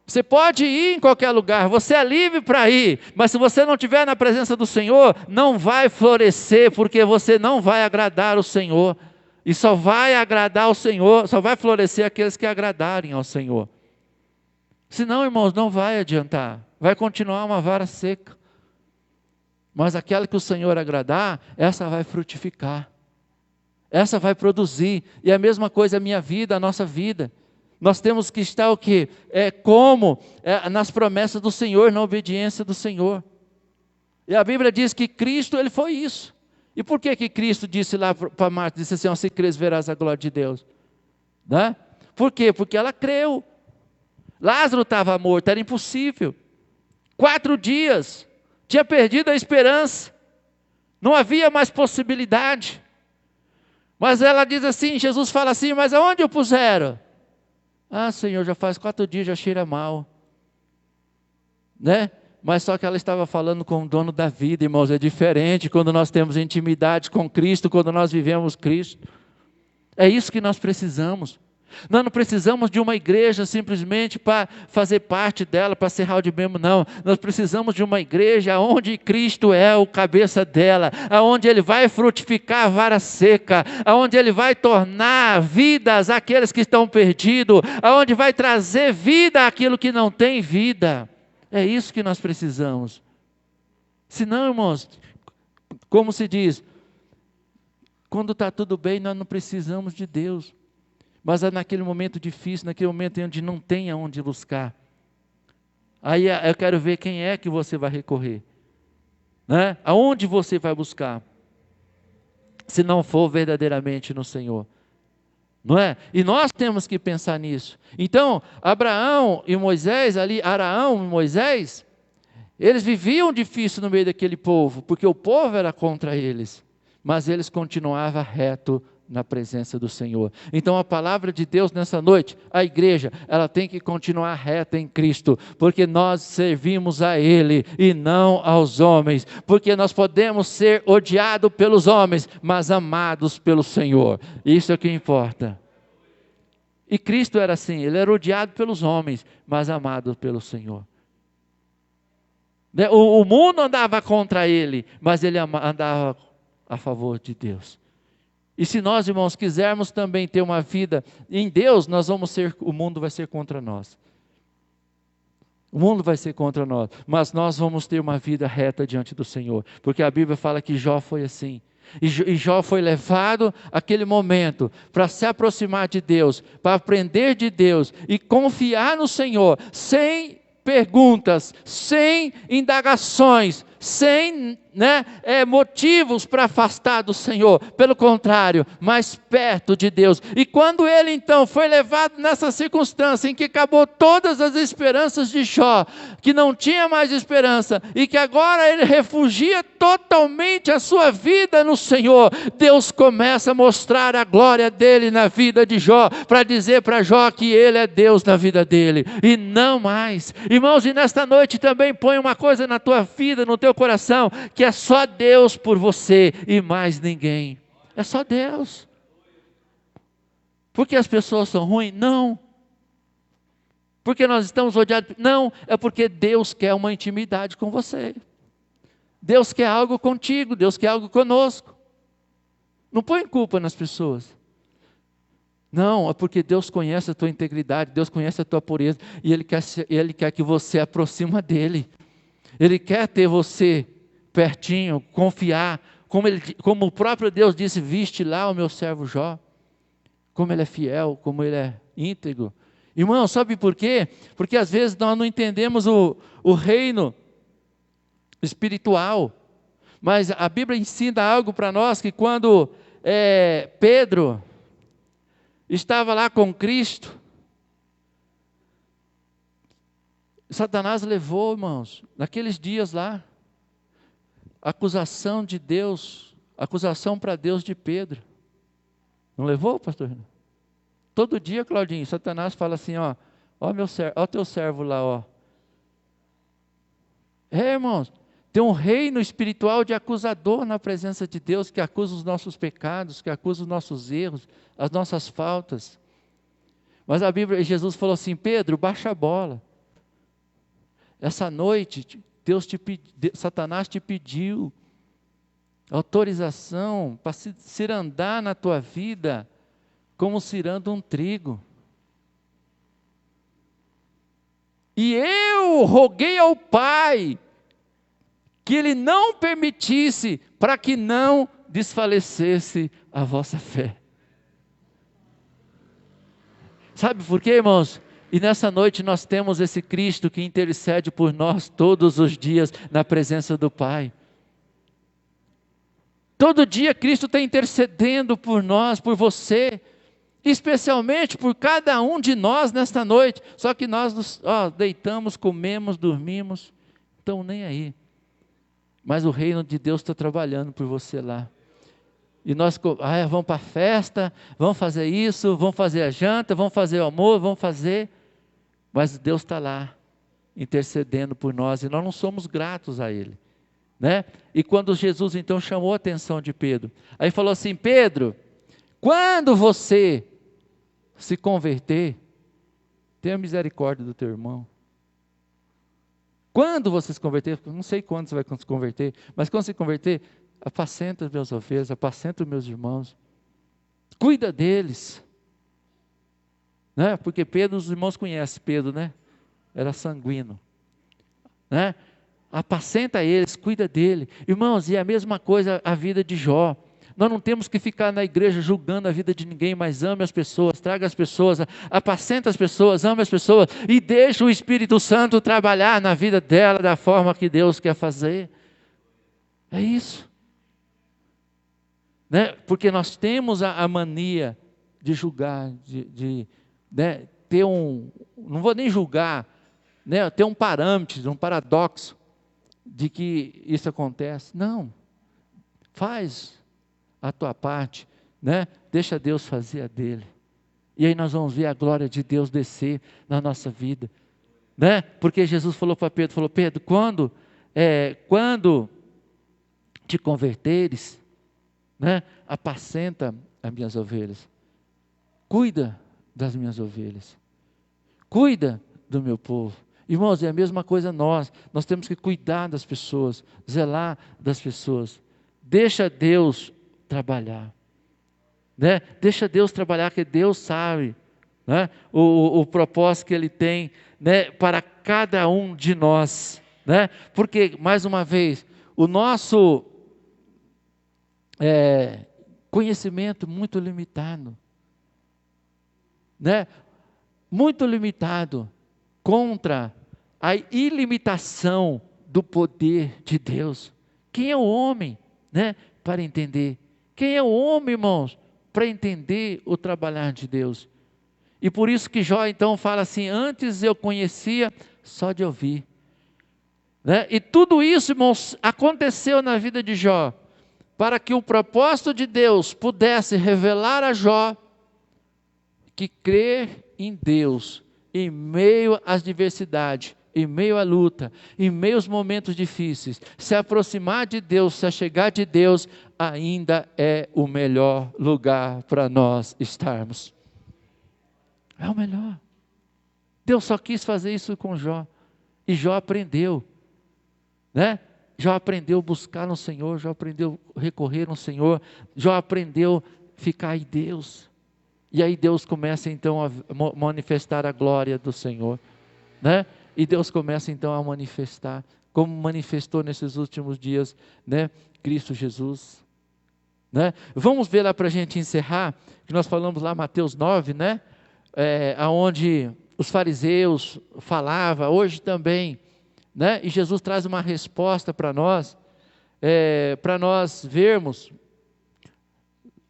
Você pode ir em qualquer lugar, você é livre para ir, mas se você não estiver na presença do Senhor, não vai florescer, porque você não vai agradar o Senhor, e só vai agradar o Senhor, só vai florescer aqueles que agradarem ao Senhor. Senão, irmãos, não vai adiantar, vai continuar uma vara seca, mas aquela que o Senhor agradar, essa vai frutificar, essa vai produzir. E a mesma coisa a minha vida, a nossa vida. Nós temos que estar o quê? Nas promessas do Senhor, na obediência do Senhor. E a Bíblia diz que Cristo, Ele foi isso. E por que Cristo disse lá para Marta, disse assim, se crês verás a glória de Deus? Né? Por quê? Porque ela creu. Lázaro estava morto, era impossível. 4 dias, tinha perdido a esperança. Não havia mais possibilidade. Mas ela diz assim, Jesus fala assim, mas aonde o puseram? Ah, Senhor, já faz 4 dias, já cheira mal. Né? Mas só que ela estava falando com o dono da vida, irmãos, é diferente quando nós temos intimidade com Cristo, quando nós vivemos Cristo. É isso que nós precisamos. Nós não precisamos de uma igreja simplesmente para fazer parte dela, para ser hall de membro, não. Nós precisamos de uma igreja onde Cristo é o cabeça dela, aonde Ele vai frutificar a vara seca, aonde Ele vai tornar vidas àqueles que estão perdidos, aonde vai trazer vida àquilo que não tem vida. É isso que nós precisamos. Senão, irmãos, como se diz, quando está tudo bem, nós não precisamos de Deus. Mas é naquele momento difícil, naquele momento onde não tem aonde buscar. Aí eu quero ver quem é que você vai recorrer. Né? Aonde você vai buscar? Se não for verdadeiramente no Senhor. Não é? E nós temos que pensar nisso. Então, Abraão e Moisés, Araão e Moisés, eles viviam difícil no meio daquele povo, porque o povo era contra eles. Mas eles continuavam reto na presença do Senhor. Então a palavra de Deus nessa noite, a igreja, ela tem que continuar reta em Cristo, porque nós servimos a Ele e não aos homens, porque nós podemos ser odiados pelos homens, mas amados pelo Senhor. Isso é o que importa. E Cristo era assim, Ele era odiado pelos homens, mas amado pelo Senhor. O mundo andava contra Ele, mas Ele andava a favor de Deus. E se nós, irmãos, quisermos também ter uma vida em Deus, o mundo vai ser contra nós. O mundo vai ser contra nós, mas nós vamos ter uma vida reta diante do Senhor, porque a Bíblia fala que Jó foi assim. E Jó foi levado àquele momento para se aproximar de Deus, para aprender de Deus e confiar no Senhor, sem perguntas, sem indagações, sem motivos para afastar do Senhor, pelo contrário, mais perto de Deus. E quando ele então foi levado nessa circunstância em que acabou todas as esperanças de Jó, que não tinha mais esperança, e que agora ele refugia totalmente a sua vida no Senhor, Deus começa a mostrar a glória dele na vida de Jó, para dizer para Jó que ele é Deus na vida dele, e não mais. Irmãos, e nesta noite também põe uma coisa na tua vida, no teu coração, que é só Deus por você e mais ninguém. É só Deus. Porque as pessoas são ruins? Não. Porque nós estamos odiados? Não. É porque Deus quer uma intimidade com você. Deus quer algo contigo, Deus quer algo conosco. Não põe culpa nas pessoas. Não, é porque Deus conhece a tua integridade, Deus conhece a tua pureza, e Ele quer que você aproxima dEle. Ele quer ter você pertinho, confiar, como o próprio Deus disse, viste lá o meu servo Jó, como ele é fiel, como ele é íntegro. Irmão, sabe por quê? Porque às vezes nós não entendemos o reino espiritual, mas a Bíblia ensina algo para nós, que quando Pedro estava lá com Cristo, Satanás levou, irmãos, naqueles dias lá, acusação de Deus, acusação para Deus de Pedro. Não levou, pastor? Todo dia, Claudinho, Satanás fala assim, ó teu servo lá, ó. Irmãos, tem um reino espiritual de acusador na presença de Deus, que acusa os nossos pecados, que acusa os nossos erros, as nossas faltas. Mas a Bíblia, Jesus falou assim, Pedro, baixa a bola. Essa noite, Satanás te pediu autorização para cirandar na tua vida, como ciranda um trigo. E eu roguei ao Pai, que Ele não permitisse, para que não desfalecesse a vossa fé. Sabe por quê, irmãos? E nessa noite nós temos esse Cristo que intercede por nós todos os dias na presença do Pai. Todo dia Cristo está intercedendo por nós, por você, especialmente por cada um de nós nesta noite. Só que nós deitamos, comemos, dormimos, então nem aí. Mas o reino de Deus está trabalhando por você lá. E nós vamos para a festa, vamos fazer isso, vamos fazer a janta, vamos fazer o almoço, vamos fazer. Mas Deus está lá, intercedendo por nós, e nós não somos gratos a Ele, né? E quando Jesus então chamou a atenção de Pedro, aí falou assim: Pedro, quando você se converter, tenha misericórdia do teu irmão. Quando você se converter, não sei quando você vai se converter, mas quando se converter, apacenta as minhas ovelhas, apacenta os meus irmãos, cuida deles, né? Porque Pedro, os irmãos conhecem Pedro, né? Era sanguíneo, né? Apacenta eles, cuida dele, irmãos. E a mesma coisa a vida de Jó. Nós não temos que ficar na igreja julgando a vida de ninguém, mas ame as pessoas, traga as pessoas, apacenta as pessoas, ame as pessoas e deixa o Espírito Santo trabalhar na vida dela da forma que Deus quer fazer. É isso, né? Porque nós temos a mania de julgar, né, ter não vou nem julgar, né, ter um parâmetro, um paradoxo de que isso acontece. Não, faz a tua parte, né? Deixa Deus fazer a dele, e aí nós vamos ver a glória de Deus descer na nossa vida, né? Porque Jesus falou para Pedro, Pedro, quando te converteres, né, apacenta as minhas ovelhas, cuida das minhas ovelhas, cuida do meu povo. Irmãos, é a mesma coisa nós temos que cuidar das pessoas, zelar das pessoas, deixa Deus trabalhar, né? Deixa Deus trabalhar, que Deus sabe, né, o propósito que Ele tem, né, para cada um de nós, né? Porque, mais uma vez, o nosso conhecimento muito limitado, né? Muito limitado contra a ilimitação do poder de Deus. Quem é o homem, né, para entender? Quem é o homem, irmãos, para entender o trabalhar de Deus? E por isso que Jó então fala assim: antes eu conhecia só de ouvir, né? E tudo isso, irmãos, aconteceu na vida de Jó, para que o propósito de Deus pudesse revelar a Jó que crer em Deus, em meio às diversidades, em meio à luta, em meio aos momentos difíceis, se aproximar de Deus, se achegar de Deus, ainda é o melhor lugar para nós estarmos. É o melhor. Deus só quis fazer isso com Jó, e Jó aprendeu, né? Jó aprendeu a buscar no Senhor, Jó aprendeu a recorrer no Senhor, Jó aprendeu a ficar em Deus. E aí Deus começa então a manifestar a glória do Senhor, né? E Deus começa então a manifestar, como manifestou nesses últimos dias, né, Cristo Jesus, né? Vamos ver lá para a gente encerrar, que nós falamos lá Mateus 9, né? Aonde os fariseus falavam, hoje também, né? E Jesus traz uma resposta para nós vermos.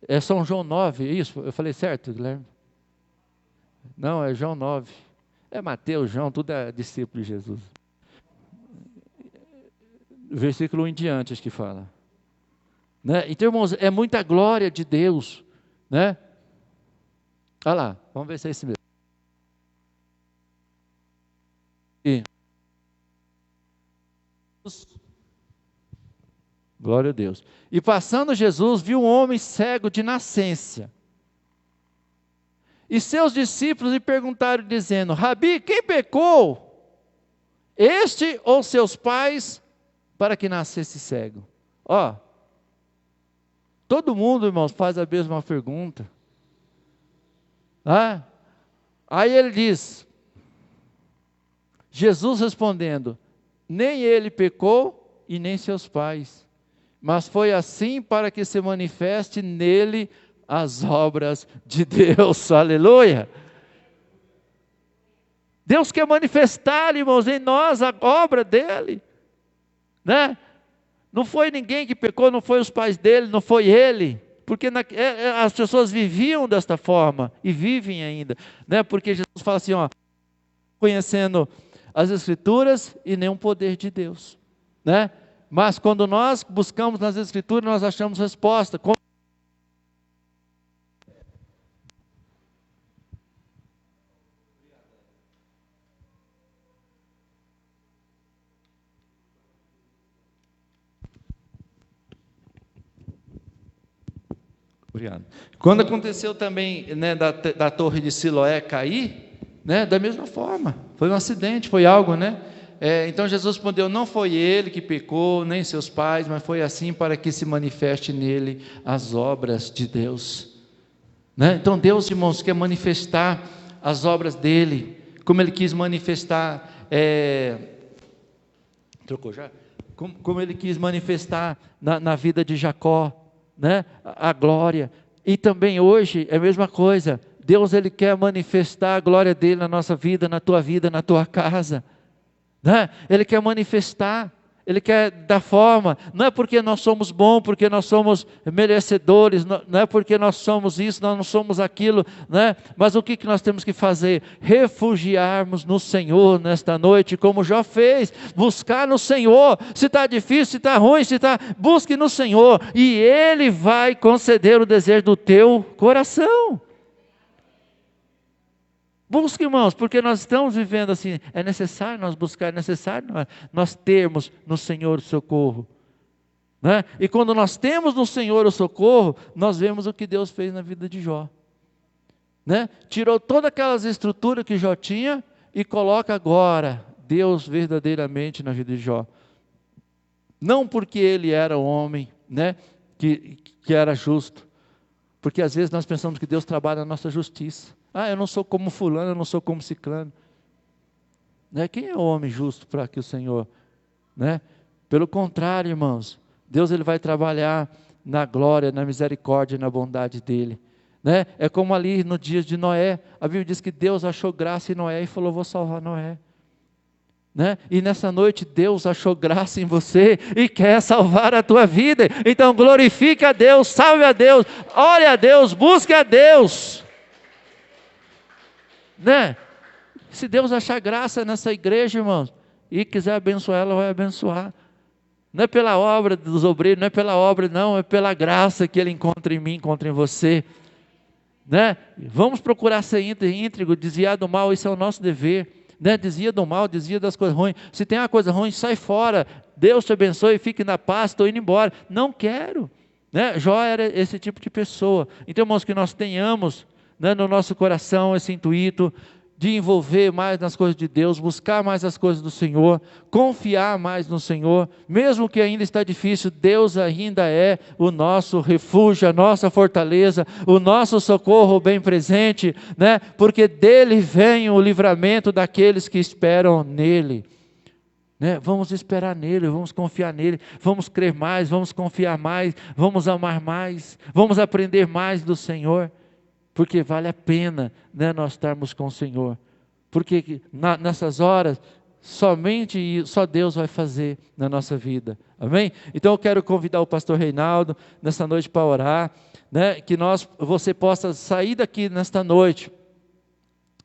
É São João 9, isso? Eu falei certo, Guilherme? Não, é João 9. É Mateus, João, tudo é discípulo de Jesus. Versículo 1 em diante, acho que fala, né? Então, irmãos, é muita glória de Deus, né? Olha lá, vamos ver se é esse mesmo. Glória a Deus. E passando Jesus, viu um homem cego de nascença. E seus discípulos lhe perguntaram, dizendo: Rabi, quem pecou? Este ou seus pais, para que nascesse cego? Ó, todo mundo, irmãos, faz a mesma pergunta. Aí ele diz, Jesus respondendo: nem ele pecou e nem seus pais, mas foi assim para que se manifeste nele as obras de Deus. Aleluia! Deus quer manifestar, irmãos, em nós a obra dele, né? Não foi ninguém que pecou, não foi os pais dele, não foi ele, porque as pessoas viviam desta forma e vivem ainda, né? Porque Jesus fala assim, ó, conhecendo as Escrituras e nem o poder de Deus, né? Mas quando nós buscamos nas Escrituras, nós achamos resposta. Obrigado. Quando aconteceu também, né, da torre de Siloé cair, né, da mesma forma, foi um acidente, foi algo, né? Então Jesus respondeu, não foi ele que pecou, nem seus pais, mas foi assim para que se manifeste nele as obras de Deus, né? Então Deus, irmãos, quer manifestar as obras dele, como ele quis manifestar, trocou já? Como ele quis manifestar na vida de Jacó, né? A glória. E também hoje é a mesma coisa. Deus, ele quer manifestar a glória dele na nossa vida, na tua casa, né? Ele quer manifestar, ele quer dar forma. Não é porque nós somos bons, porque nós somos merecedores, não é porque nós somos isso, nós não somos aquilo, né? Mas o que nós temos que fazer? Refugiarmos no Senhor nesta noite, como Jó fez, buscar no Senhor. Se está difícil, se está ruim, busque no Senhor, e Ele vai conceder o desejo do teu coração. Busque, irmãos, porque nós estamos vivendo assim, é necessário nós buscar, é necessário nós termos no Senhor o socorro, né? E quando nós temos no Senhor o socorro, nós vemos o que Deus fez na vida de Jó, né? Tirou todas aquelas estruturas que Jó tinha e coloca agora Deus verdadeiramente na vida de Jó, não porque ele era um homem, né, que era justo, porque às vezes nós pensamos que Deus trabalha na nossa justiça. Eu não sou como fulano, eu não sou como ciclano, né? Quem é o homem justo para que o Senhor, né? Pelo contrário, irmãos, Deus, ele vai trabalhar na glória, na misericórdia, na bondade dele, né? É como ali no dia de Noé, a Bíblia diz que Deus achou graça em Noé e falou, vou salvar Noé, né? E nessa noite Deus achou graça em você e quer salvar a tua vida. Então glorifique a Deus, salve a Deus, ore a Deus, busque a Deus, né? Se Deus achar graça nessa igreja, irmãos, e quiser abençoar ela, vai abençoar. Não é pela obra dos obreiros, não é pela obra, não, é pela graça que Ele encontra em mim, encontra em você, né? Vamos procurar ser íntegro, desviar do mal, isso é o nosso dever, né? Desvia do mal, desvia das coisas ruins. Se tem uma coisa ruim, sai fora. Deus te abençoe, fique na paz, estou indo embora. Não quero, né? Jó era esse tipo de pessoa. Então, irmãos, que nós tenhamos, né, no nosso coração esse intuito de envolver mais nas coisas de Deus, buscar mais as coisas do Senhor, confiar mais no Senhor, mesmo que ainda está difícil, Deus ainda é o nosso refúgio, a nossa fortaleza, o nosso socorro bem presente, né? Porque dele vem o livramento daqueles que esperam nele, né? Vamos esperar nele, vamos confiar nele, vamos crer mais, vamos confiar mais, vamos amar mais, vamos aprender mais do Senhor, porque vale a pena, né, nós estarmos com o Senhor, porque nessas horas, só Deus vai fazer na nossa vida, amém? Então eu quero convidar o pastor Reinaldo, nessa noite para orar, né, que você possa sair daqui nesta noite,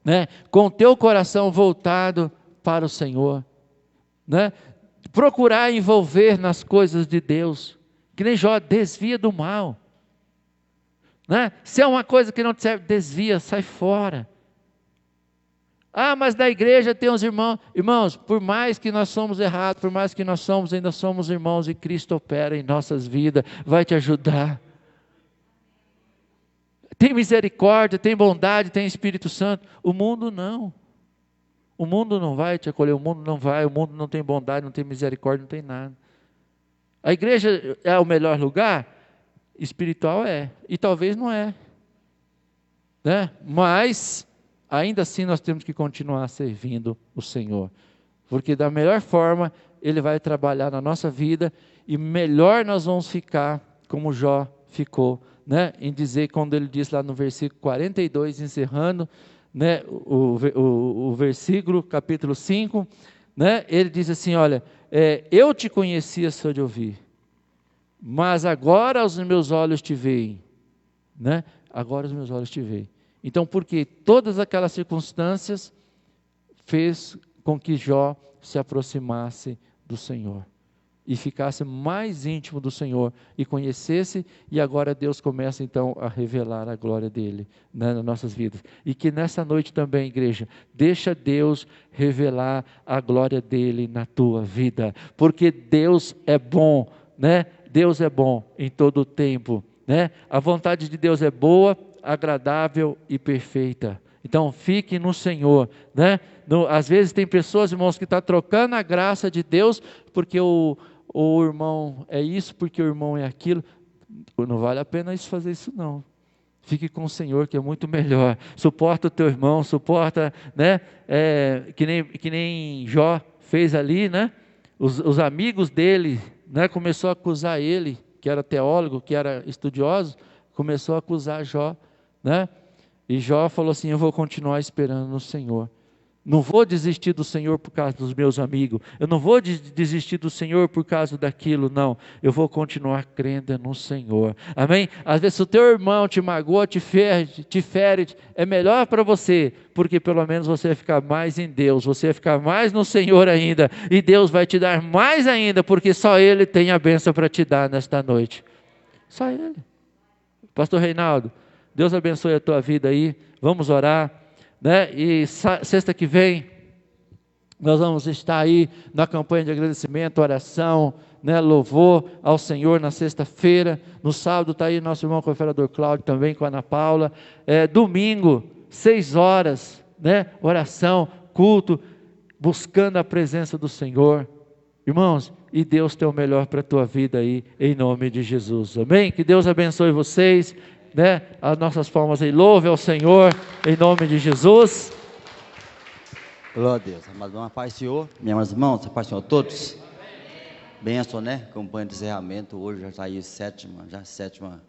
né, com o teu coração voltado para o Senhor, né, procurar envolver nas coisas de Deus, que nem Jó, desvia do mal, né? Se é uma coisa que não te serve, desvia, sai fora. Mas da igreja tem os irmãos, por mais que nós somos errados, por mais que nós ainda somos irmãos, e Cristo opera em nossas vidas, vai te ajudar, tem misericórdia, tem bondade, tem Espírito Santo. O mundo não vai te acolher, o mundo não tem bondade, não tem misericórdia, não tem nada. A igreja é o melhor lugar? Espiritual é, e talvez não é, né? Mas ainda assim nós temos que continuar servindo o Senhor, porque da melhor forma Ele vai trabalhar na nossa vida, e melhor nós vamos ficar como Jó ficou, né? Em dizer, quando ele diz lá no versículo 42, encerrando, né, o versículo, capítulo 5, né? Ele diz assim, olha, eu te conhecia só de ouvir, mas agora os meus olhos te veem, né? Agora os meus olhos te veem. Então, porque todas aquelas circunstâncias fez com que Jó se aproximasse do Senhor e ficasse mais íntimo do Senhor e conhecesse, e agora Deus começa então a revelar a glória dele, né, nas nossas vidas. E que nessa noite também, igreja, deixa Deus revelar a glória dele na tua vida, porque Deus é bom, né? Deus é bom em todo o tempo, né? A vontade de Deus é boa, agradável e perfeita. Então fique no Senhor, né? Às vezes tem pessoas, irmãos, que estão trocando a graça de Deus, porque o irmão é isso, porque o irmão é aquilo. Não vale a pena fazer isso não. Fique com o Senhor, que é muito melhor. Suporta o teu irmão, suporta, né? Que nem Jó fez ali, né? Os amigos dele, né? Começou a acusar ele, que era teólogo, que era estudioso, começou a acusar Jó, né? E Jó falou assim: eu vou continuar esperando no Senhor. Não vou desistir do Senhor por causa dos meus amigos. Eu não vou desistir do Senhor por causa daquilo, não. Eu vou continuar crendo no Senhor. Amém? Às vezes, se o teu irmão te magoa, te fere, é melhor para você, porque pelo menos você vai ficar mais em Deus, você vai ficar mais no Senhor ainda, e Deus vai te dar mais ainda, porque só Ele tem a bênção para te dar nesta noite. Só Ele. Pastor Reinaldo, Deus abençoe a tua vida aí. Vamos orar. Né? E sexta que vem nós vamos estar aí na campanha de agradecimento, oração, né? Louvor ao Senhor na sexta-feira. No sábado está aí nosso irmão confessador Cláudio também com a Ana Paula. Domingo 6 horas, né? Oração, culto, buscando a presença do Senhor, irmãos. E Deus tem o melhor para a tua vida aí, em nome de Jesus, amém? Que Deus abençoe vocês, né? As nossas palmas aí, louve ao Senhor, em nome de Jesus. Glória a Deus, amado, uma paz, Senhor, minhas irmãos, a paz, Senhor, todos. Benção, né? Campanha de encerramento, hoje já está aí sétima